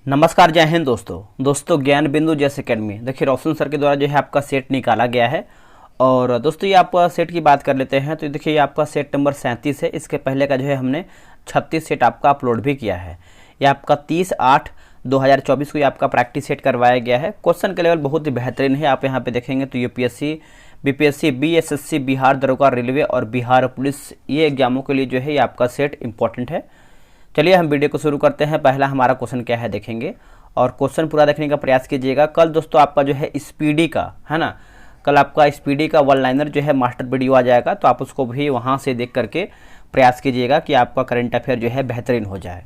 नमस्कार, जय हिंद दोस्तों ज्ञान बिंदु जैसे अकेडमी। देखिए रोशन सर के द्वारा जो है आपका सेट निकाला गया है। और दोस्तों ये आपका सेट की बात कर लेते हैं तो देखिए ये आपका सेट नंबर 37 है। इसके पहले का जो है हमने 36 सेट आपका अपलोड भी किया है। ये आपका 30/8/2024 को ये आपका प्रैक्टिस सेट करवाया गया है। क्वेश्चन का लेवल बहुत ही बेहतरीन है। आप यहाँ पे देखेंगे तो यूपीएससी, बीपीएससी, बीएसएससी, बिहार दरोगा, रेलवे और बिहार पुलिस, ये एग्जामों के लिए जो है ये आपका सेट इंपॉर्टेंट है। चलिए हम वीडियो को शुरू करते हैं। पहला हमारा क्वेश्चन क्या है देखेंगे और क्वेश्चन पूरा देखने का प्रयास कीजिएगा। कल दोस्तों आपका जो है स्पीडी का है ना, कल आपका स्पीडी का वन लाइनर जो है मास्टर वीडियो आ जाएगा, तो आप उसको भी वहां से देख करके प्रयास कीजिएगा कि आपका करंट अफेयर जो है बेहतरीन हो जाए।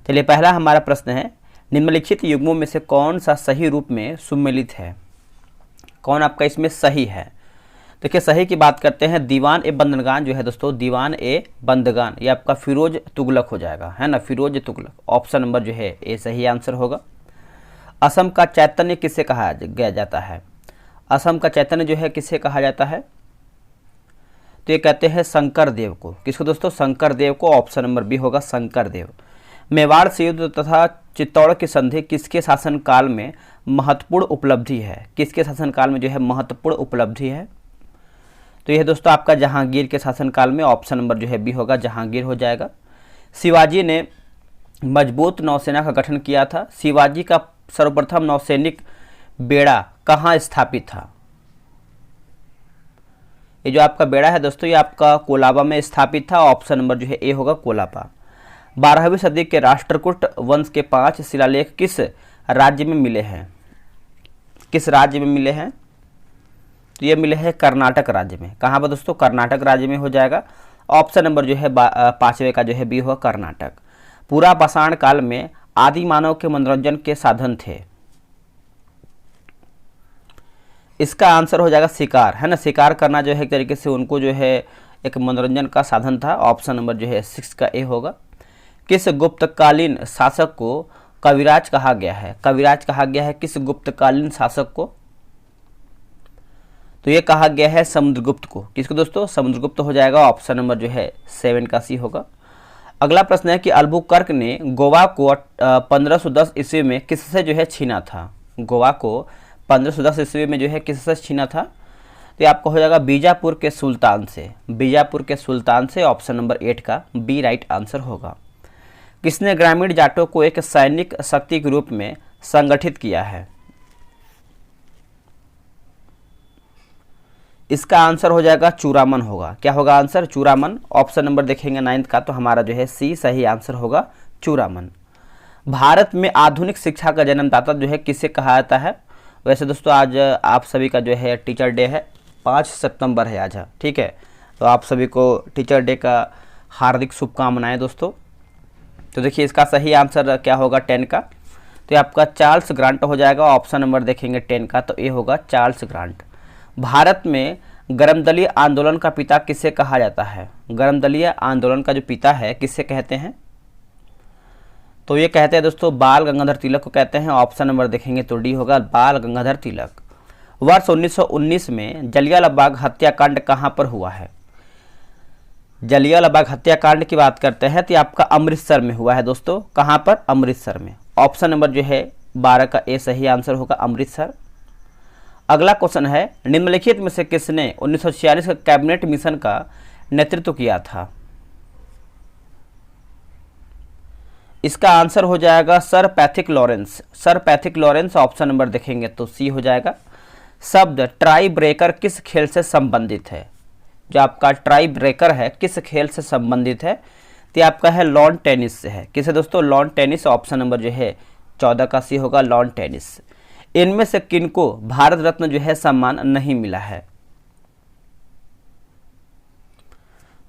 चलिए पहला हमारा प्रश्न है, निम्नलिखित युग्मों में से कौन सा सही रूप में सुमेलित है? कौन आपका इसमें सही है? देखिए सही की बात करते हैं, दीवान ए बंदगान जो है दोस्तों, दीवान ए बंदगान, ये आपका फिरोज तुगलक हो जाएगा, है ना, फिरोज तुगलक। ऑप्शन नंबर जो है ए सही आंसर होगा। असम का चैतन्य किसे कहा गया जाता है? असम का चैतन्य जो है किसे कहा जाता है? तो ये कहते हैं शंकर देव को। किसको दोस्तों? शंकर देव को। ऑप्शन नंबर बी होगा शंकर देव। मेवाड़ से युद्ध तथा चित्तौड़ की संधि किसके शासनकाल में महत्वपूर्ण उपलब्धि है? किसके शासनकाल में जो है महत्वपूर्ण उपलब्धि है? तो यह दोस्तों आपका जहांगीर के शासनकाल में। ऑप्शन नंबर जो है बी होगा, जहांगीर हो जाएगा। शिवाजी ने मजबूत नौसेना का गठन किया था। शिवाजी का सर्वप्रथम नौसैनिक बेड़ा कहाँ स्थापित था? ये जो आपका बेड़ा है दोस्तों, ये आपका कोलाबा में स्थापित था। ऑप्शन नंबर जो है ए होगा, कोलाबा। 12वीं सदी के राष्ट्रकूट वंश के 5 शिलालेख किस राज्य में मिले हैं? किस राज्य में मिले हैं? तो ये मिले हैं कर्नाटक राज्य में। कहाँ पर दोस्तों? कर्नाटक राज्य में हो जाएगा। ऑप्शन नंबर जो है 5वें का जो है बी होगा, कर्नाटक। पूरा पाषाण काल में आदि मानव के मनोरंजन के साधन थे। इसका आंसर हो जाएगा शिकार, है ना। शिकार करना जो है एक तरीके से उनको जो है एक मनोरंजन का साधन था। ऑप्शन नंबर जो है 6 का ए होगा। किस गुप्तकालीन शासक को कविराज कहा गया है? कविराज कहा गया है किस गुप्तकालीन शासक को? तो ये कहा गया है समुद्रगुप्त को। किसको दोस्तों? समुद्रगुप्त हो जाएगा। ऑप्शन नंबर जो है 7 का सी होगा। अगला प्रश्न है कि अल्बुकर्क ने गोवा को 1510 ईस्वी में किससे जो है छीना था? गोवा को 1510 ईस्वी में जो है किससे छीना था? तो ये आपको हो जाएगा बीजापुर के सुल्तान से। बीजापुर के सुल्तान से। ऑप्शन नंबर 8 का बी राइट आंसर होगा। किसने ग्रामीण जाटों को एक सैनिक शक्ति के रूप में संगठित किया है? इसका आंसर हो जाएगा चूरामन होगा। क्या होगा आंसर? चूरामन। ऑप्शन नंबर देखेंगे 9 का, तो हमारा जो है सी सही आंसर होगा, चूरामन। भारत में आधुनिक शिक्षा का जन्मदाता जो है किसे कहा जाता है? वैसे दोस्तों आज आप सभी का जो है टीचर डे है, 5 सितंबर है आज, ठीक है। तो आप सभी को टीचर डे का हार्दिक शुभकामनाएं दोस्तों। तो देखिए इसका सही आंसर क्या होगा 10 का, तो ये आपका चार्ल्स ग्रांट हो जाएगा। ऑप्शन नंबर देखेंगे 10 का, तो ये होगा चार्ल्स ग्रांट। भारत में गर्मदलीय आंदोलन का पिता किसे कहा जाता है? गर्मदलीय आंदोलन का जो पिता है किसे कहते हैं? तो ये कहते हैं दोस्तों बाल गंगाधर तिलक को कहते हैं। ऑप्शन नंबर देखेंगे तो डी होगा, बाल गंगाधर तिलक। वर्ष 1919 में जलियांवाला बाग हत्याकांड कहां पर हुआ है? जलियांवाला बाग हत्याकांड की बात करते हैं तो आपका अमृतसर में हुआ है दोस्तों। कहां पर? अमृतसर में। ऑप्शन नंबर जो है 12 का ए सही आंसर होगा, अमृतसर। अगला क्वेश्चन है, निम्नलिखित में से किसने 1946 का कैबिनेट मिशन का नेतृत्व किया था? इसका आंसर हो जाएगा sir Pethick Lawrence. Sir Pethick Lawrence. Option number देखेंगे तो सी हो जाएगा। शब्द ट्राई ब्रेकर किस खेल से संबंधित है? जो आपका ट्राई ब्रेकर है किस खेल से संबंधित है? तो आपका है लॉन टेनिस से है। किसे दोस्तों? Lawn tennis. ऑप्शन नंबर जो है 14 का सी होगा, लॉन टेनिस। इनमें से किनको भारत रत्न जो है सम्मान नहीं मिला है?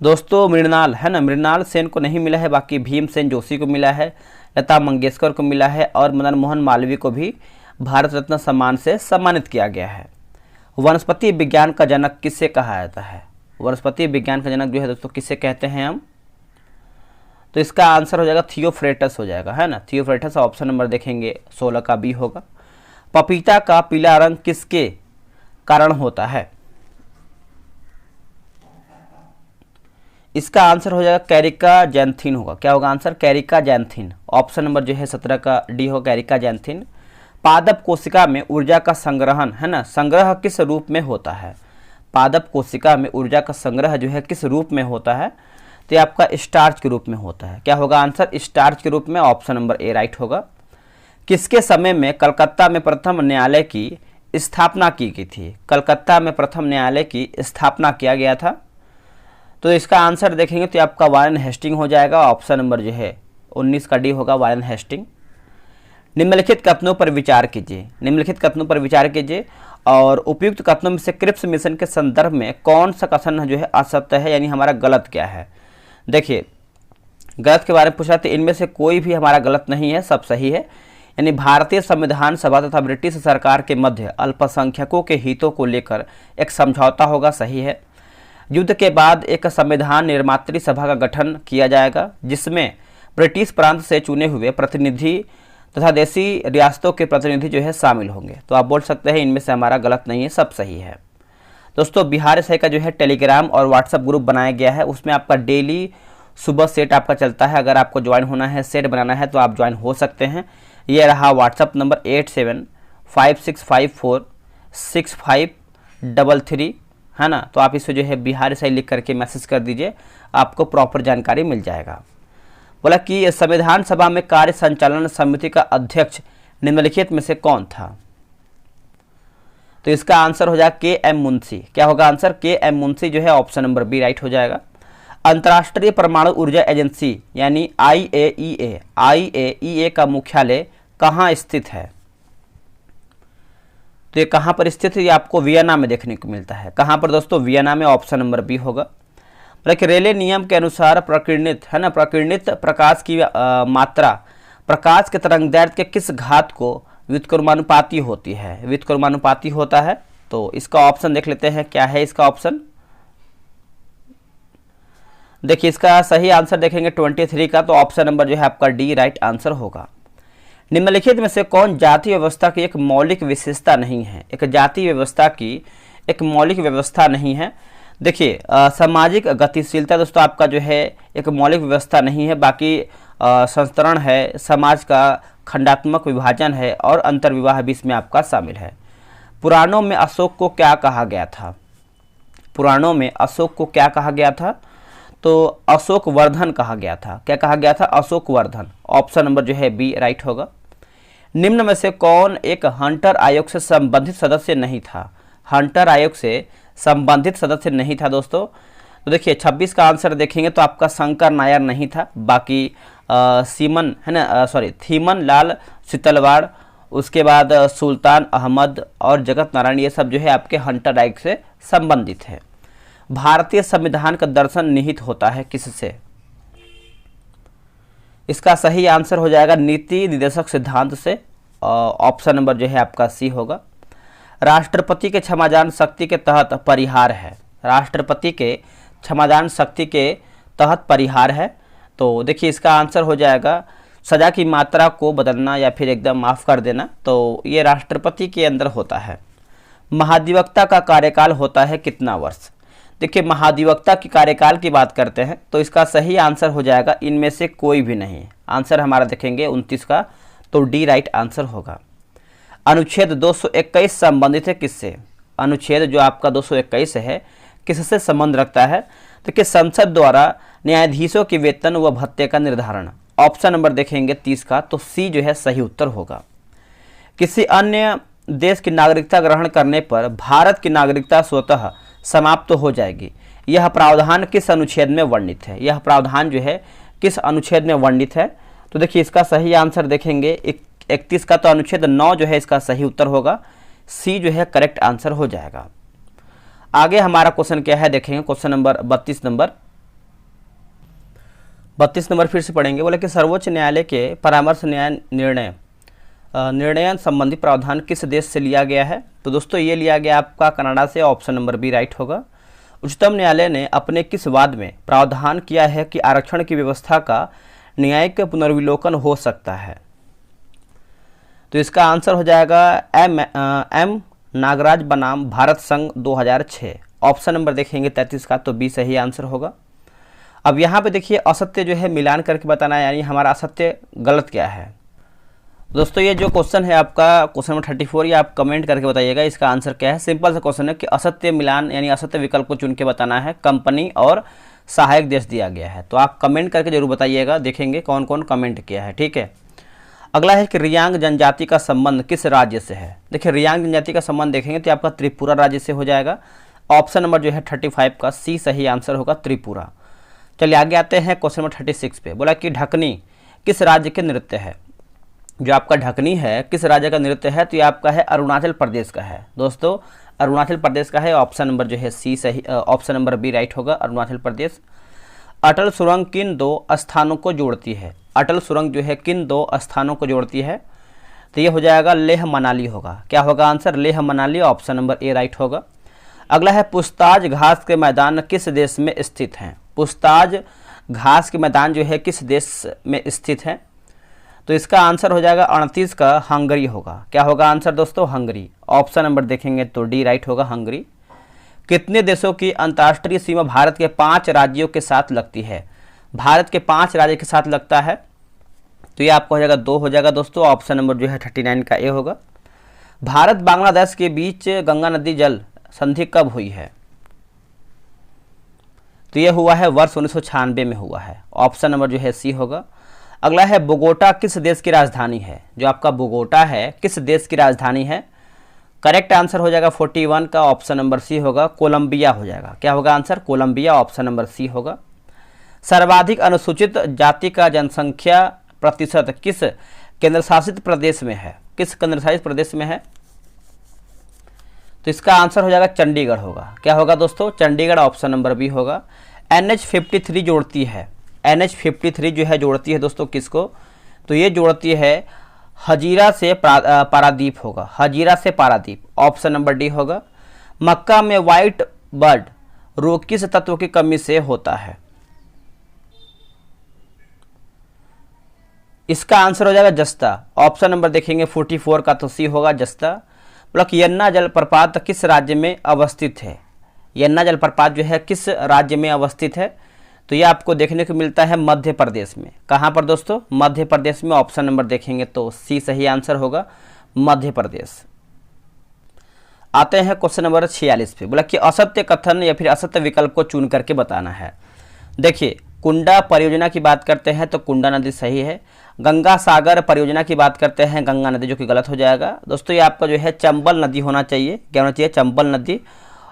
दोस्तों मृणाल, है ना, मृणाल सेन को नहीं मिला है, बाकी भीमसेन जोशी को मिला है, लता मंगेशकर को मिला है और मदन मोहन मालवीय को भी भारत रत्न सम्मान से सम्मानित किया गया है। वनस्पति विज्ञान का जनक किसे कहा जाता है? वनस्पति विज्ञान का जनक जो है दोस्तों किसे कहते हैं हम? तो इसका आंसर हो जाएगा थियोफ्रेटस हो जाएगा, है ना, थियोफ्रेटस। ऑप्शन नंबर देखेंगे 16 का बी होगा। पपीता का पीला रंग किसके कारण होता है? इसका आंसर हो जाएगा कैरिका जैंथिन होगा। क्या होगा आंसर? कैरिका जैंथिन। ऑप्शन नंबर जो है 17 का डी हो, कैरिका जैंथिन। पादप कोशिका में ऊर्जा का संग्रहण है ना, संग्रह किस रूप में होता है? पादप कोशिका में ऊर्जा का संग्रह जो है किस रूप में होता है? तो ये आपका स्टार्च के रूप में होता है। क्या होगा आंसर? स्टार्च के रूप में। ऑप्शन नंबर ए राइट होगा। किसके समय में कलकत्ता में प्रथम न्यायालय की स्थापना की गई थी? कलकत्ता में प्रथम न्यायालय की स्थापना किया गया था। तो इसका आंसर देखेंगे तो आपका वारेन हेस्टिंग हो जाएगा। ऑप्शन नंबर जो है 19 का डी होगा, वारेन हेस्टिंग। निम्नलिखित कथनों पर विचार कीजिए। निम्नलिखित कथनों पर विचार कीजिए और उपयुक्त कथनों में से क्रिप्स मिशन के संदर्भ में कौन सा कथन जो है असत्य है, यानी हमारा गलत क्या है? देखिए, गलत के बारे में पूछा तो इनमें से कोई भी हमारा गलत नहीं है, सब सही है। यानी भारतीय संविधान सभा तथा ब्रिटिश सरकार के मध्य अल्पसंख्यकों के हितों को लेकर एक समझौता होगा, सही है। युद्ध के बाद एक संविधान निर्मात्री सभा का गठन किया जाएगा जिसमें ब्रिटिश प्रांत से चुने हुए प्रतिनिधि तथा देशी रियासतों के प्रतिनिधि जो है शामिल होंगे। तो आप बोल सकते हैं इनमें से हमारा गलत नहीं है, सब सही है। दोस्तों, बिहार एसआई का जो है टेलीग्राम और व्हाट्सएप ग्रुप बनाया गया है, उसमें आपका डेली सुबह सेट आपका चलता है। अगर आपको ज्वाइन होना है, सेट बनाना है तो आप ज्वाइन हो सकते हैं। ये रहा व्हाट्सएप नंबर 8756546533 है ना। तो आप इसमें जो है बिहार एसआई लिख करके मैसेज कर दीजिए, आपको प्रॉपर जानकारी मिल जाएगा। बोला कि संविधान सभा में कार्य संचालन समिति का अध्यक्ष निम्नलिखित में से कौन था? तो इसका आंसर हो जाएगा के एम मुंशी। क्या होगा आंसर? के एम मुंशी जो है ऑप्शन नंबर बी राइट हो जाएगा। अंतर्राष्ट्रीय परमाणु ऊर्जा एजेंसी यानी आईएईए का मुख्यालय कहाँ स्थित है? तो ये कहाँ पर स्थित है? ये आपको वियना में देखने को मिलता है। कहाँ पर दोस्तों? वियना में। ऑप्शन नंबर बी होगा। लेकिन रेले नियम के अनुसार प्रकीर्णित है ना, प्रकीर्णित प्रकाश की मात्रा प्रकाश के तरंगदैर्घ्य के किस घात को व्युत्क्रमानुपाती होती है? व्युत्क्रमानुपाती होता है। तो इसका ऑप्शन देख लेते हैं, क्या है इसका ऑप्शन? देखिए, इसका सही आंसर देखेंगे 23 का, तो ऑप्शन नंबर जो है आपका डी राइट आंसर होगा। निम्नलिखित में से कौन जाति व्यवस्था की एक मौलिक विशेषता नहीं है? एक जाति व्यवस्था की एक मौलिक व्यवस्था नहीं है। देखिए, सामाजिक गतिशीलता दोस्तों आपका जो है एक मौलिक व्यवस्था नहीं है, बाकी संस्तरण है, समाज का खंडात्मक विभाजन है और अंतर्विवाह भी इसमें आपका शामिल है। पुराणों में अशोक को क्या कहा गया था? पुराणों में अशोक को क्या कहा गया था? तो अशोक वर्धन कहा गया था। क्या कहा गया था? अशोक वर्धन। ऑप्शन नंबर जो है बी राइट होगा। निम्न में से कौन एक हंटर आयोग से संबंधित सदस्य नहीं था? हंटर आयोग से संबंधित सदस्य नहीं था दोस्तों। तो देखिए 26 का आंसर देखेंगे तो आपका शंकर नायर नहीं था, बाकी सीमन है ना, थीमन लाल सितलवाड़, उसके बाद सुल्तान अहमद और जगत नारायण, ये सब जो है आपके हंटर आयोग से संबंधित है। भारतीय संविधान का दर्शन निहित होता है किससे? इसका सही आंसर हो जाएगा नीति निर्देशक सिद्धांत से। ऑप्शन नंबर जो है आपका सी होगा। राष्ट्रपति के क्षमादान शक्ति के तहत परिहार है। राष्ट्रपति के क्षमादान शक्ति के तहत परिहार है। तो देखिए इसका आंसर हो जाएगा सजा की मात्रा को बदलना या फिर एकदम माफ़ कर देना। तो ये राष्ट्रपति के अंदर होता है। महाधिवक्ता का कार्यकाल होता है कितना वर्ष? देखिए महाधिवक्ता की कार्यकाल की बात करते हैं तो इसका सही आंसर हो जाएगा इनमें से कोई भी नहीं। आंसर हमारा देखेंगे 29 का, तो डी राइट आंसर होगा। अनुच्छेद 221 संबंधित है किससे? अनुच्छेद जो आपका 221 है किससे संबंध रखता है? देखिए संसद द्वारा न्यायाधीशों के वेतन व भत्ते का निर्धारण। ऑप्शन नंबर देखेंगे 30 का, तो सी जो है सही उत्तर होगा। किसी अन्य देश की नागरिकता ग्रहण करने पर भारत की नागरिकता स्वतः समाप्त हो जाएगी, यह प्रावधान किस अनुच्छेद में वर्णित है? यह प्रावधान जो है किस अनुच्छेद में वर्णित है? तो देखिए इसका सही आंसर देखेंगे 31 का, तो अनुच्छेद 9 जो है इसका सही उत्तर होगा। सी जो है करेक्ट आंसर हो जाएगा। आगे हमारा क्वेश्चन क्या है देखेंगे, क्वेश्चन नंबर 32 नंबर फिर से पढ़ेंगे। बोले कि सर्वोच्च न्यायालय के परामर्श न्याय निर्णय संबंधी प्रावधान किस देश से लिया गया है? तो दोस्तों ये लिया गया आपका कनाडा से। ऑप्शन नंबर बी राइट होगा। उच्चतम न्यायालय ने अपने किस वाद में प्रावधान किया है कि आरक्षण की व्यवस्था का न्यायिक पुनर्विलोकन हो सकता है? तो इसका आंसर हो जाएगा एम नागराज बनाम भारत संघ 2006। ऑप्शन नंबर देखेंगे 33 का, तो बी सही आंसर होगा। अब यहाँ पे देखिए असत्य जो है मिलान करके बताना है, यानी हमारा असत्य गलत क्या है। दोस्तों ये जो क्वेश्चन है आपका क्वेश्चन नंबर 34, ये आप कमेंट करके बताइएगा इसका आंसर क्या है। सिंपल सा क्वेश्चन है कि असत्य मिलान यानी असत्य विकल्प को चुन के बताना है। कंपनी और सहायक देश दिया गया है, तो आप कमेंट करके जरूर बताइएगा, देखेंगे कौन कौन कमेंट किया है। ठीक है, अगला है कि रियांग जनजाति का संबंध किस राज्य से है। देखिए रियांग जनजाति का संबंध देखेंगे तो आपका त्रिपुरा राज्य से हो जाएगा। ऑप्शन नंबर जो है 35 का सी सही आंसर होगा, त्रिपुरा। चलिए आगे आते हैं क्वेश्चन नंबर 36 पे। बोला कि ढकनी किस राज्य के नृत्य है। जो आपका ढकनी है किस राज्य का नृत्य है, तो ये आपका है अरुणाचल प्रदेश का है। दोस्तों अरुणाचल प्रदेश का है, ऑप्शन नंबर जो है सी सही, ऑप्शन नंबर बी राइट होगा, अरुणाचल प्रदेश। अटल सुरंग किन 2 स्थानों को जोड़ती है। अटल सुरंग जो है किन 2 स्थानों को जोड़ती है, तो ये हो जाएगा लेह मनाली होगा। क्या होगा answer, Leh Manali, option number A right होगा। अगला है पूछताछ घास के मैदान किस देश में स्थित हैं। पूछताछ घास के मैदान जो है किस देश में स्थित है, तो इसका आंसर हो जाएगा 38 का हंगरी होगा। क्या होगा आंसर दोस्तों, हंगरी। ऑप्शन नंबर देखेंगे तो डी राइट होगा, हंगरी। कितने देशों की अंतर्राष्ट्रीय सीमा भारत के 5 राज्यों के साथ लगती है। भारत के 5 राज्य के साथ लगता है, तो ये आपको हो जाएगा 2 हो जाएगा दोस्तों। ऑप्शन नंबर जो है 39 का ए होगा। भारत बांग्लादेश के बीच गंगा नदी जल संधि कब हुई है, तो ये हुआ है वर्ष 1996 में हुआ है। ऑप्शन नंबर जो है सी होगा। अगला है बोगोटा किस देश की राजधानी है। जो आपका बोगोटा है किस देश की राजधानी है, करेक्ट आंसर हो जाएगा 41 का, ऑप्शन नंबर सी होगा, कोलंबिया हो जाएगा। क्या होगा answer, Colombia, option number C होगा। सर्वाधिक अनुसूचित जाति का जनसंख्या प्रतिशत किस केंद्र शासित प्रदेश में है। किस केंद्र शासित प्रदेश में है, तो इसका आंसर हो जाएगा चंडीगढ़ होगा। क्या होगा दोस्तों, चंडीगढ़, ऑप्शन नंबर बी होगा। NH53 जोड़ती है, NH53 जो है जोड़ती है दोस्तों किसको, तो ये जोड़ती है हजीरा से पारादीप होगा, हजीरा से पारादीप, ऑप्शन नंबर डी होगा। मक्का में व्हाइट बर्ड रोग किस तत्व की कमी से होता है, इसका आंसर हो जाएगा जस्ता। ऑप्शन नंबर देखेंगे 44 का, तो सी होगा जस्ता। ब्लॉक यन्ना जलप्रपात किस राज्य में अवस्थित है। यन्ना जलप्रपात जो है किस राज्य में अवस्थित है, तो ये आपको देखने को मिलता है मध्य प्रदेश में। कहाँ पर दोस्तों, मध्य प्रदेश में। ऑप्शन नंबर देखेंगे तो सी सही आंसर होगा, मध्य प्रदेश। आते हैं क्वेश्चन नंबर 46 पे। बोला कि असत्य कथन या फिर असत्य विकल्प को चुन करके बताना है। देखिए कुंडा परियोजना की बात करते हैं तो कुंडा नदी सही है। गंगा सागर परियोजना की बात करते हैं गंगा नदी, जो कि गलत हो जाएगा दोस्तों। ये आपका जो है चंबल नदी होना चाहिए, क्या होना चाहिए, चंबल नदी।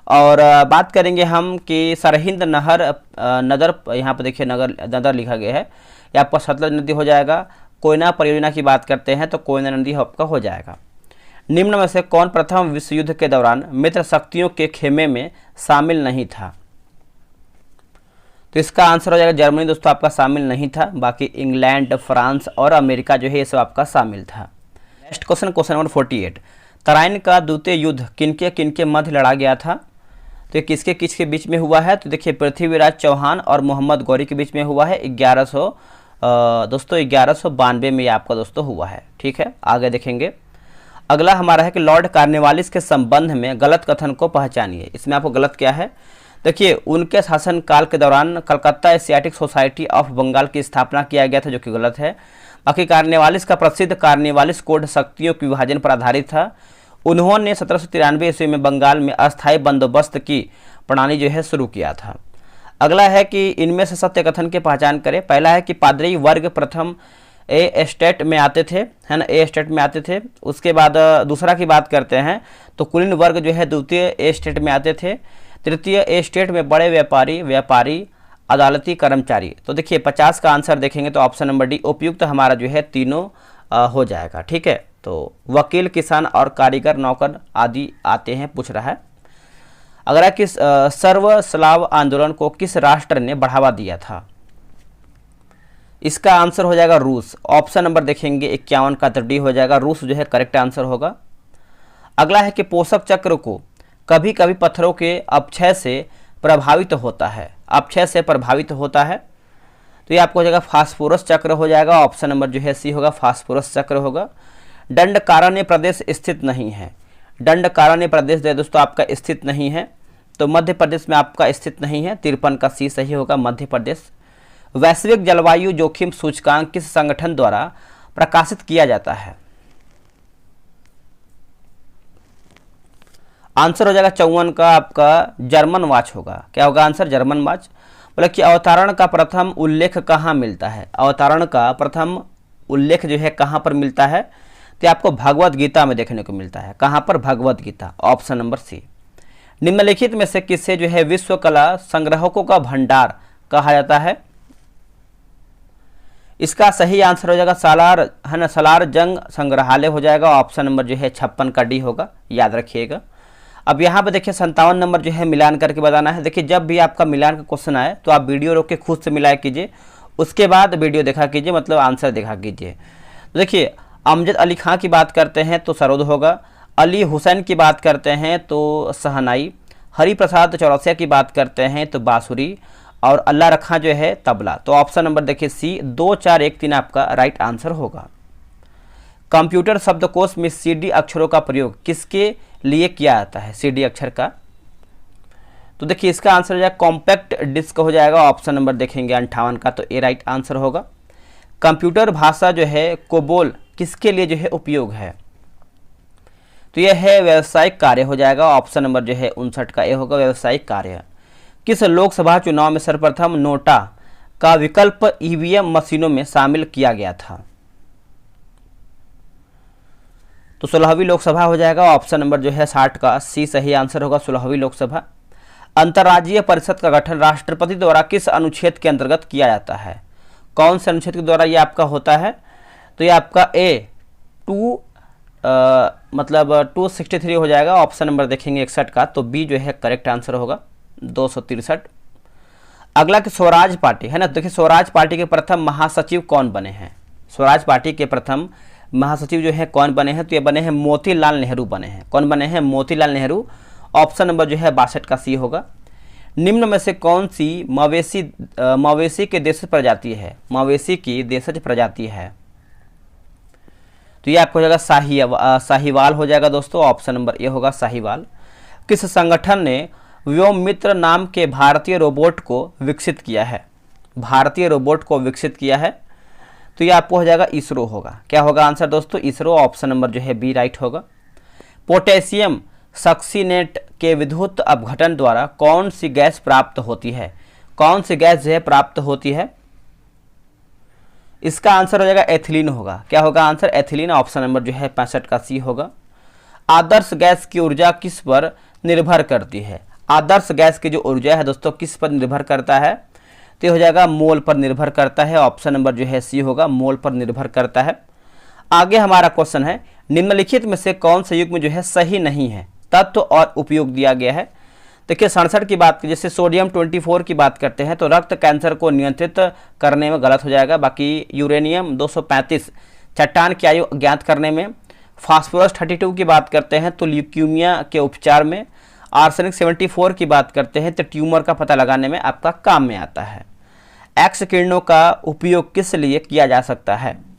और बात करेंगे हम कि सरहिंद नहर नदर, यहाँ पर देखिए नदर लिखा गया है, ये आपका सतलज नदी हो जाएगा। कोयना परियोजना की बात करते हैं तो कोयना नदी आपका हो जाएगा। निम्न में से कौन प्रथम विश्व युद्ध के दौरान मित्र शक्तियों के खेमे में शामिल नहीं था, तो इसका आंसर हो जाएगा जर्मनी दोस्तों, आपका शामिल नहीं था। बाकी इंग्लैंड, फ्रांस और अमेरिका जो है ये सब आपका शामिल था। Next question, question number 48। Tarain का द्वितीय युद्ध किनके किनके मध्य लड़ा गया था, तो किसके किसके बीच में हुआ है, तो देखिए पृथ्वीराज चौहान और मोहम्मद गौरी के बीच में हुआ है। 1192 में ये आपका दोस्तों हुआ है। ठीक है, आगे देखेंगे। अगला हमारा है कि लॉर्ड कार्नवालिस के संबंध में गलत कथन को पहचानिए। इसमें आपको गलत क्या है, देखिए उनके शासनकाल के दौरान Calcutta Asiatic Society of Bengal की स्थापना किया गया था, जो कि गलत है। बाकी कार्नवालिस का प्रसिद्ध कार्नवालिस कोड शक्तियों के विभाजन पर आधारित था। उन्होंने 1793 ईस्वी में बंगाल में अस्थायी बंदोबस्त की प्रणाली जो है शुरू किया था। अगला है कि इनमें से सत्य कथन की पहचान करें। पहला है कि पादरी वर्ग प्रथम ए स्टेट में आते थे, है ना, ए स्टेट में आते थे। उसके बाद दूसरा की बात करते हैं तो कुलीन वर्ग जो है द्वितीय ए स्टेट में आते थे। तृतीय ए स्टेट में बड़े व्यापारी अदालती कर्मचारी। तो देखिए 50 का आंसर देखेंगे तो ऑप्शन नंबर डी उपयुक्त हमारा जो है तीनों हो जाएगा। ठीक है, तो वकील, किसान और कारीगर, नौकर आदि आते हैं, पूछ रहा है। अगर कि सर्व स्लाव आंदोलन को किस राष्ट्र ने बढ़ावा दिया था, इसका आंसर हो जाएगा रूस। ऑप्शन नंबर देखेंगे 51 का, तो डी हो जाएगा, रूस जो है करेक्ट आंसर होगा। अगला है कि पोषक चक्र को कभी कभी पत्थरों के अपक्षय से प्रभावित होता है, अपक्षय से प्रभावित होता है, तो ये आपको हो जाएगा फास्फोरस चक्र हो जाएगा। ऑप्शन नंबर जो है सी होगा, फास्फोरस चक्र होगा। दंडकारण्य प्रदेश स्थित नहीं है, दंडकारण्य प्रदेश दोस्तों आपका स्थित नहीं है, तो मध्य प्रदेश में आपका स्थित नहीं है। 53 का सी सही होगा, मध्य प्रदेश। वैश्विक जलवायु जोखिम सूचकांक किस संगठन द्वारा प्रकाशित किया जाता है? आंसर हो जाएगा 54 का आपका जर्मन वॉच होगा। क्या होगा आंसर? German watch. बोला कि अवतरण का प्रथम उल्लेख कहाँ मिलता है? अवतरण का प्रथम उल्लेख जो है कहाँ पर मिलता है? तो आपको भगवत गीता में देखने को मिलता है। कहाँ पर? भगवत गीता, ऑप्शन नंबर सी। निम्नलिखित में से किसे जो है विश्व कला संग्रहकों का भंडार कहा जाता है? इसका सही आंसर हो जाएगा सालार, है ना, सालार जंग संग्रहालय हो जाएगा। ऑप्शन नंबर जो है 56 का डी होगा, याद रखिएगा। अब यहाँ पे देखिए 57 नंबर जो है मिलान करके बताना है। देखिए जब भी आपका मिलान का क्वेश्चन आए तो आप वीडियो रोक के खुद से मिलाया कीजिए, उसके बाद वीडियो देखा कीजिए, मतलब आंसर देखा कीजिए। तो देखिए अमजद अली खां की बात करते हैं तो सरोद होगा, अली हुसैन की बात करते हैं तो सहनाई, हरिप्रसाद चौरसिया की बात करते हैं तो बांसुरी, और अल्लाह रखा जो है तबला। तो ऑप्शन नंबर देखिए सी 2 4 1 3 आपका राइट आंसर होगा। कंप्यूटर शब्दकोश में सीडी अक्षरों का प्रयोग किसके लिए किया जाता है? सीडी अक्षर का, तो देखिए इसका आंसर हो जाएगा कॉम्पैक्ट डिस्क हो जाएगा। ऑप्शन नंबर देखेंगे 58 का, तो ए राइट आंसर होगा। कंप्यूटर भाषा जो है कोबोल किसके लिए जो है उपयोग है? तो यह है व्यावसायिक कार्य हो जाएगा। ऑप्शन नंबर जो है 59 का ए होगा, व्यावसायिक कार्य। किस लोकसभा चुनाव में सर्वप्रथम नोटा का विकल्प ईवीएम मशीनों में शामिल किया गया था? तो 16वीं लोकसभा हो जाएगा। ऑप्शन नंबर जो है 60 का सी सही आंसर होगा, 16वीं लोकसभा। अंतर्राज्यीय परिषद का गठन राष्ट्रपति द्वारा किस अनुच्छेद के अंतर्गत किया जाता है? कौन से अनुच्छेद के द्वारा ये आपका होता है? तो ये आपका ए 263 हो जाएगा। ऑप्शन नंबर देखेंगे 61 का, तो बी जो है करेक्ट आंसर होगा, 263। अगला कि स्वराज पार्टी है ना, देखिए स्वराज पार्टी के प्रथम महासचिव कौन बने हैं? स्वराज पार्टी के प्रथम महासचिव जो है कौन बने हैं? तो ये बने हैं मोतीलाल नेहरू बने हैं। कौन बने हैं? मोतीलाल नेहरू। ऑप्शन नंबर जो है 62 का सी होगा। निम्न में से कौन सी मवेशी के देशज प्रजाति है? मवेशी की देशज प्रजाति है, तो ये आपको हो जाएगा साहिवाल हो जाएगा दोस्तों। ऑप्शन नंबर ए होगा साहिवाल। किस संगठन ने व्योम मित्र नाम के भारतीय रोबोट को विकसित किया है? भारतीय रोबोट को विकसित किया है, तो ये आपको हो जाएगा इसरो होगा। क्या होगा आंसर दोस्तों? इसरो। ऑप्शन नंबर जो है बी राइट होगा। पोटेशियम सक्सीनेट के विद्युत अपघटन द्वारा कौन सी गैस प्राप्त होती है? कौन सी गैस जो है प्राप्त होती है? इसका आंसर हो जाएगा एथिलीन होगा। क्या होगा आंसर? एथिलीन। ऑप्शन नंबर जो है 65 का सी होगा। आदर्श गैस की ऊर्जा किस पर निर्भर करती है? आदर्श गैस की जो ऊर्जा है दोस्तों किस पर निर्भर करता है? तो हो जाएगा मोल पर निर्भर करता है। ऑप्शन नंबर जो है सी होगा, मोल पर निर्भर करता है। आगे हमारा क्वेश्चन है, निम्नलिखित में से कौन सा युग्म जो है सही नहीं है? तत्व और उपयोग दिया गया है। देखिए 67 की बात की, जैसे सोडियम 24 की बात करते हैं तो रक्त कैंसर को नियंत्रित करने में गलत हो जाएगा। बाकी यूरेनियम 235 चट्टान की आयु ज्ञात करने में। फास्फोरस 32 की बात करते हैं तो ल्यूकीमिया के उपचार में। आर्सेनिक 74 की बात करते हैं तो ट्यूमर का पता लगाने में आपका काम में आता है। एक्स किरणों का उपयोग किस लिए किया जा सकता है?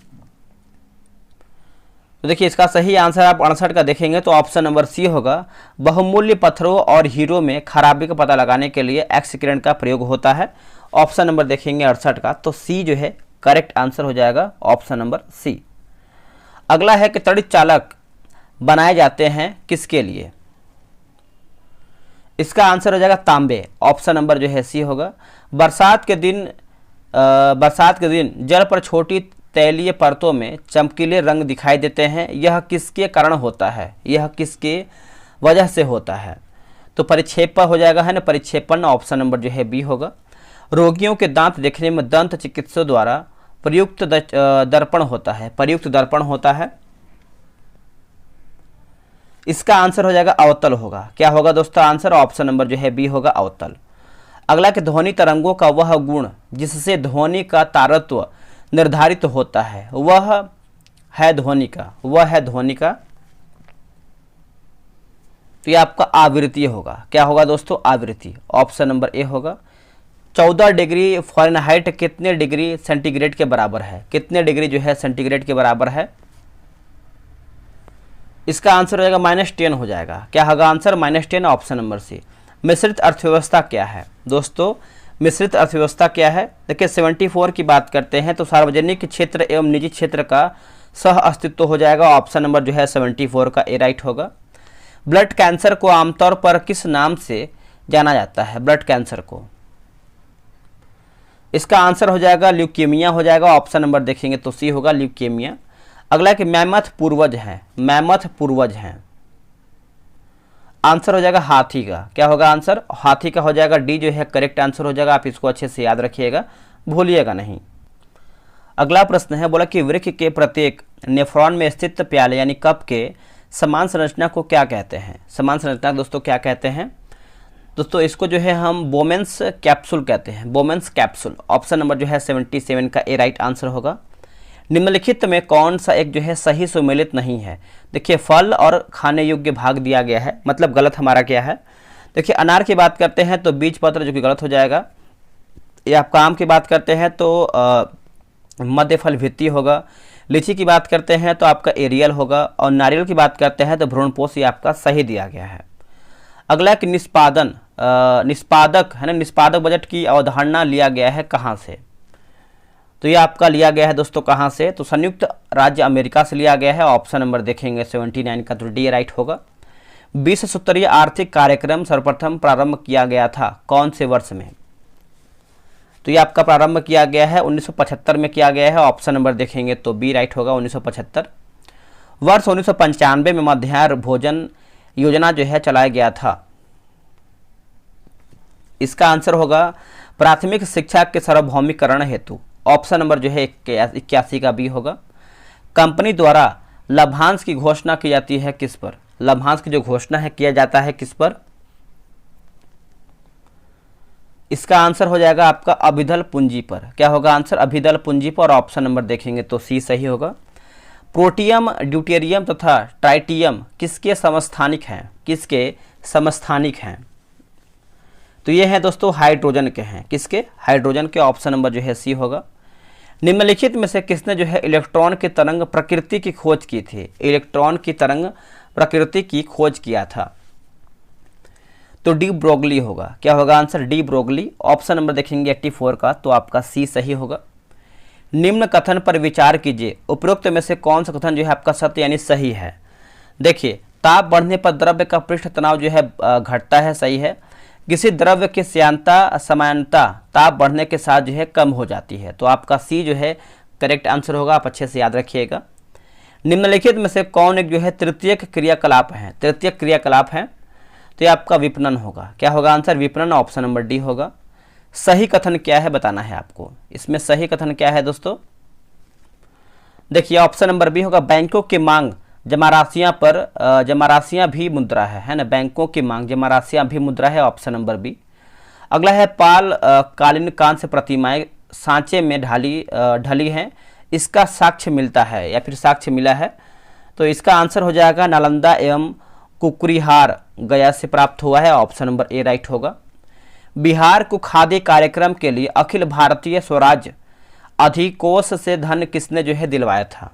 तो देखिए इसका सही आंसर आप 68 का देखेंगे तो ऑप्शन नंबर सी होगा। बहुमूल्य पत्थरों और हीरो में खराबी का पता लगाने के लिए एक्स किरण का प्रयोग होता है। ऑप्शन नंबर देखेंगे 68 का, तो सी जो है करेक्ट आंसर हो जाएगा, ऑप्शन नंबर सी। अगला है कि तड़ित चालक बनाए जाते हैं किसके लिए? इसका आंसर हो जाएगा तांबे। ऑप्शन नंबर जो है सी होगा। बरसात के दिन जल पर छोटी तैलीय परतों में चमकीले रंग दिखाई देते हैं, यह किसके कारण होता है? यह किसके वजह से होता है? तो परिक्षेपण हो जाएगा, है ना, परिक्षेपण। ऑप्शन नंबर जो है बी होगा। रोगियों के दांत देखने में दंत चिकित्सकों द्वारा प्रयुक्त दर्पण होता है, प्रयुक्त दर्पण होता है। इसका आंसर हो जाएगा अवतल होगा। क्या होगा दोस्तों आंसर? ऑप्शन नंबर जो है बी होगा, अवतल। अगला कि ध्वनि तरंगों का वह गुण जिससे ध्वनि का तारत्व निर्धारित होता है, वह है ध्वनि का, वह है ध्वनि का। तो ये आपका आवृत्ति होगा। क्या होगा दोस्तों? आवृत्ति। ऑप्शन नंबर ए होगा। 14 डिग्री फ़ारेनहाइट कितने डिग्री सेंटीग्रेड के बराबर है? कितने डिग्री जो है सेंटीग्रेड के बराबर है? इसका आंसर हो जाएगा -10 हो जाएगा। क्या होगा आंसर? -10। ऑप्शन नंबर सी। मिश्रित अर्थव्यवस्था क्या है दोस्तों? मिश्रित अर्थव्यवस्था क्या है? देखिए 74 की बात करते हैं तो सार्वजनिक क्षेत्र एवं निजी क्षेत्र का सह अस्तित्व हो जाएगा। ऑप्शन नंबर जो है 74 का ए राइट होगा। ब्लड कैंसर को आमतौर पर किस नाम से जाना जाता है? ब्लड कैंसर को, इसका आंसर हो जाएगा ल्यूकेमिया हो जाएगा। ऑप्शन नंबर देखेंगे तो सी होगा, ल्यूकेमिया। अगला कि मैमथ पूर्वज हैं, मैमथ पूर्वज हैं, आंसर हो जाएगा हाथी का। क्या होगा आंसर? हाथी का हो जाएगा, डी जो है करेक्ट आंसर हो जाएगा। आप इसको अच्छे से याद रखिएगा, भूलिएगा नहीं। अगला प्रश्न है, बोला कि वृक्क के प्रत्येक नेफ्रॉन में स्थित प्याले यानी कप के समान संरचना को क्या कहते हैं? समान संरचना दोस्तों क्या कहते हैं? दोस्तों इसको जो है हम बोमेंस कैप्सूल कहते हैं, बोमेंस कैप्सूल। ऑप्शन नंबर जो है 77 का ए राइट आंसर होगा। निम्नलिखित में कौन सा एक जो है सही सुमेलित नहीं है? देखिए फल और खाने योग्य भाग दिया गया है, मतलब गलत हमारा क्या है? देखिए अनार की बात करते हैं तो बीज पत्र जो कि गलत हो जाएगा। या आप आम की बात करते हैं तो मध्य फल भित्ति होगा। लीची की बात करते हैं तो आपका एरियल होगा। और नारियल की बात करते हैं तो भ्रूणपोष, ये आपका सही दिया गया है। अगला कि निष्पादक है ना, निष्पादक बजट की अवधारणा लिया गया है कहाँ से? तो ये आपका लिया गया है दोस्तों कहाँ से? तो संयुक्त राज्य अमेरिका से लिया गया है। ऑप्शन नंबर देखेंगे 79 का तो डी राइट होगा। 20 सूत्रीय आर्थिक कार्यक्रम सर्वप्रथम प्रारंभ किया गया था कौन से वर्ष में? तो ये आपका प्रारंभ किया गया है 1975 में किया गया है। ऑप्शन नंबर देखेंगे तो बी राइट होगा, 1975। वर्ष 1995 में मध्याह्न भोजन योजना जो है चलाया गया था। इसका आंसर होगा प्राथमिक शिक्षा के सार्वभौमिकरण हेतु। ऑप्शन नंबर जो है 81 का बी होगा। कंपनी द्वारा लाभांश की घोषणा की जाती है किस पर? लाभांश की जो घोषणा है किया जाता है किस पर? इसका आंसर हो जाएगा आपका अभिदल पूंजी पर। क्या होगा आंसर? अभिदल पूंजी पर। ऑप्शन नंबर देखेंगे तो सी सही होगा। प्रोटियम, ड्यूटेरियम तथा ट्राइटियम किसके समस्थानिक हैं? किसके समस्थानिक हैं? तो ये हैं दोस्तों हाइड्रोजन के हैं। किसके? हाइड्रोजन के। ऑप्शन नंबर जो है सी होगा। निम्नलिखित में से किसने जो है इलेक्ट्रॉन की तरंग प्रकृति की खोज की थी? इलेक्ट्रॉन की तरंग प्रकृति की खोज किया था तो डी ब्रोगली होगा। क्या होगा answer? De Broglie. Option number देखेंगे 84 का तो आपका सी सही होगा। निम्न कथन पर विचार कीजिए, उपरोक्त में से कौन सा कथन जो है आपका सत्य यानी सही है? देखिए ताप बढ़ने पर द्रव्य का पृष्ठ तनाव जो है घटता है, सही है। किसी द्रव्य की श्यानता समानता ताप बढ़ने के साथ जो है कम हो जाती है, तो आपका सी जो है करेक्ट आंसर होगा। आप अच्छे से याद रखिएगा। निम्नलिखित में से कौन एक जो है तृतीयक क्रियाकलाप है? तृतीयक क्रियाकलाप है तो ये आपका विपणन होगा। क्या होगा आंसर? विपणन। ऑप्शन नंबर डी होगा। सही कथन क्या है बताना है आपको। इसमें सही कथन क्या है दोस्तों? देखिए ऑप्शन नंबर बी होगा। बैंकों की मांग जमा राशियां पर जमा राशियां भी मुद्रा है ना। बैंकों की मांग जमा राशियां भी मुद्रा है। Option number B. अगला है पाल कालीन कांस्य प्रतिमाएं सांचे में ढली हैं, इसका साक्ष्य मिलता है या फिर साक्ष्य मिला है? तो इसका आंसर हो जाएगा नालंदा एवं कुकरीहार गया से प्राप्त हुआ है। ऑप्शन नंबर ए राइट होगा। बिहार को खादी कार्यक्रम के लिए अखिल भारतीय स्वराज अधिकोष से धन किसने जो है दिलवाया था?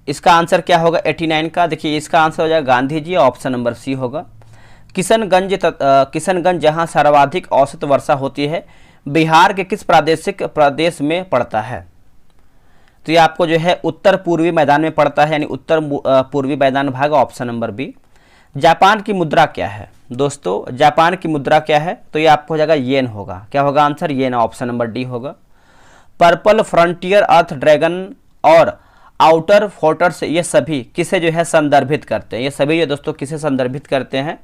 इसका आंसर क्या होगा? 89 का। देखिए इसका आंसर हो जाएगा Gandhi ji. Option number C होगा। किशनगंज जहां सर्वाधिक औसत वर्षा होती है बिहार के किस प्रादेशिक प्रदेश में पड़ता है? तो ये आपको जो है उत्तर पूर्वी मैदान में पड़ता है, यानी उत्तर पूर्वी मैदान भाग। Option number B. जापान की मुद्रा क्या है दोस्तों? जापान की मुद्रा क्या है? तो ये आपको हो जाएगा येन होगा। क्या होगा आंसर? येन। ऑप्शन नंबर डी होगा। पर्पल फ्रंटियर, अर्थ ड्रैगन और आउटर फोर्टर्स ये सभी किसे जो है संदर्भित करते हैं? ये सभी जो दोस्तों किसे संदर्भित करते हैं?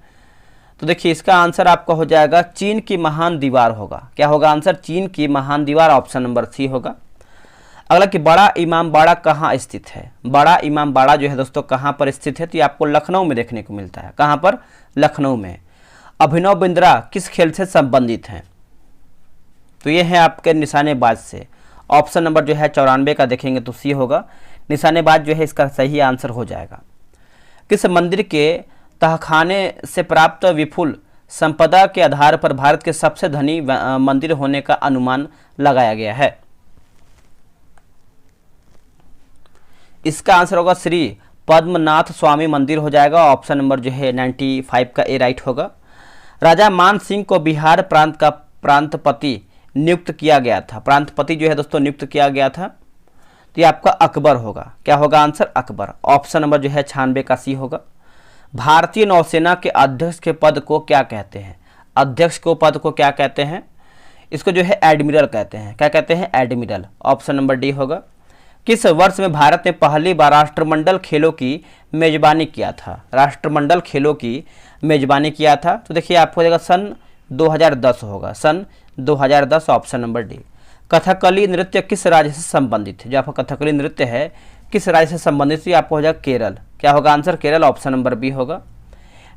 तो देखिए इसका आंसर आपका हो जाएगा चीन की महान दीवार होगा। क्या होगा आंसर? चीन की महान दीवार। ऑप्शन नंबर सी होगा। अगला कि बड़ा इमामबाड़ा कहाँ स्थित है? बड़ा इमामबाड़ा जो है दोस्तों कहाँ पर स्थित है? तो ये आपको लखनऊ में देखने को मिलता है। कहाँ पर? लखनऊ में। अभिनव बिंद्रा किस खेल से संबंधित हैं? तो ये है आपके निशानेबाज से। ऑप्शन नंबर जो है 94 का देखेंगे तो सी होगा। निशानेबाज जो है इसका सही आंसर हो जाएगा। किस मंदिर के तहखाने से प्राप्त विपुल संपदा के आधार पर भारत के सबसे धनी मंदिर होने का अनुमान लगाया गया है? इसका आंसर होगा श्री पद्मनाथ स्वामी मंदिर हो जाएगा। ऑप्शन नंबर जो है 95 का ए राइट होगा। राजा मान सिंह को बिहार प्रांत का प्रांतपति नियुक्त किया गया था। प्रांतपति जो है दोस्तों नियुक्त किया गया था, तो ये आपका अकबर होगा। क्या होगा आंसर? अकबर। ऑप्शन नंबर जो है 96 का सी होगा। भारतीय नौसेना के अध्यक्ष के पद को क्या कहते हैं? अध्यक्ष को पद को क्या कहते हैं? इसको जो है एडमिरल कहते हैं। क्या कहते हैं? एडमिरल। ऑप्शन नंबर डी होगा। किस वर्ष में भारत ने पहली बार राष्ट्रमंडल खेलों की मेजबानी किया था? राष्ट्रमंडल खेलों की मेजबानी किया था, तो देखिए आपको देगा सन 2010 होगा। सन 2010 ऑप्शन नंबर डी। कथकली नृत्य किस राज्य से संबंधित है? जो आपका कथकली नृत्य है किस राज्य से संबंधित है? आपको हो जाएगा केरल। क्या होगा answer? Kerala. Option number B होगा।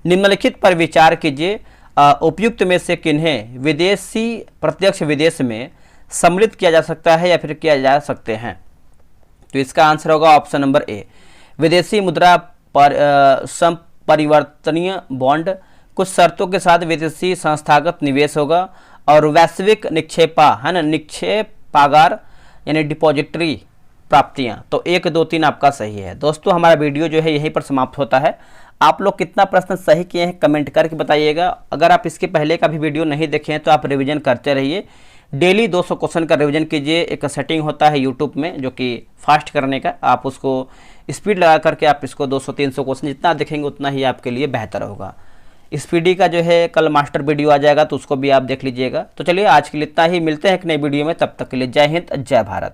निम्नलिखित पर विचार कीजिए, उपयुक्त में से किन्हें विदेशी प्रत्यक्ष विदेश में सम्मिलित किया जा सकता है या फिर किया जा सकते हैं? तो इसका आंसर होगा ऑप्शन नंबर ए, विदेशी मुद्रा पर संपरिवर्तनीय बॉन्ड, कुछ शर्तों के साथ विदेशी संस्थागत निवेश होगा, और वैश्विक निक्षेपा है ना, निक्षेपागार यानी डिपॉजिटरी प्राप्तियां। तो 1, 2, 3 आपका सही है। दोस्तों हमारा वीडियो जो है यहीं पर समाप्त होता है। आप लोग कितना प्रश्न सही किए हैं कमेंट करके बताइएगा। अगर आप इसके पहले का भी वीडियो नहीं देखे हैं तो आप रिवीजन करते रहिए। डेली 200 क्वेश्चन का रिवीजन कीजिए। एक सेटिंग होता है यूट्यूब में जो कि फास्ट करने का, आप उसको स्पीड लगा करके आप इसको 200-300 क्वेश्चन जितना देखेंगे उतना ही आपके लिए बेहतर होगा। स्पीडी का जो है कल मास्टर वीडियो आ जाएगा, तो उसको भी आप देख लीजिएगा। तो चलिए आज के लिए इतना ही, मिलते हैं एक नई वीडियो में, तब तक के लिए जय हिंद, जय भारत।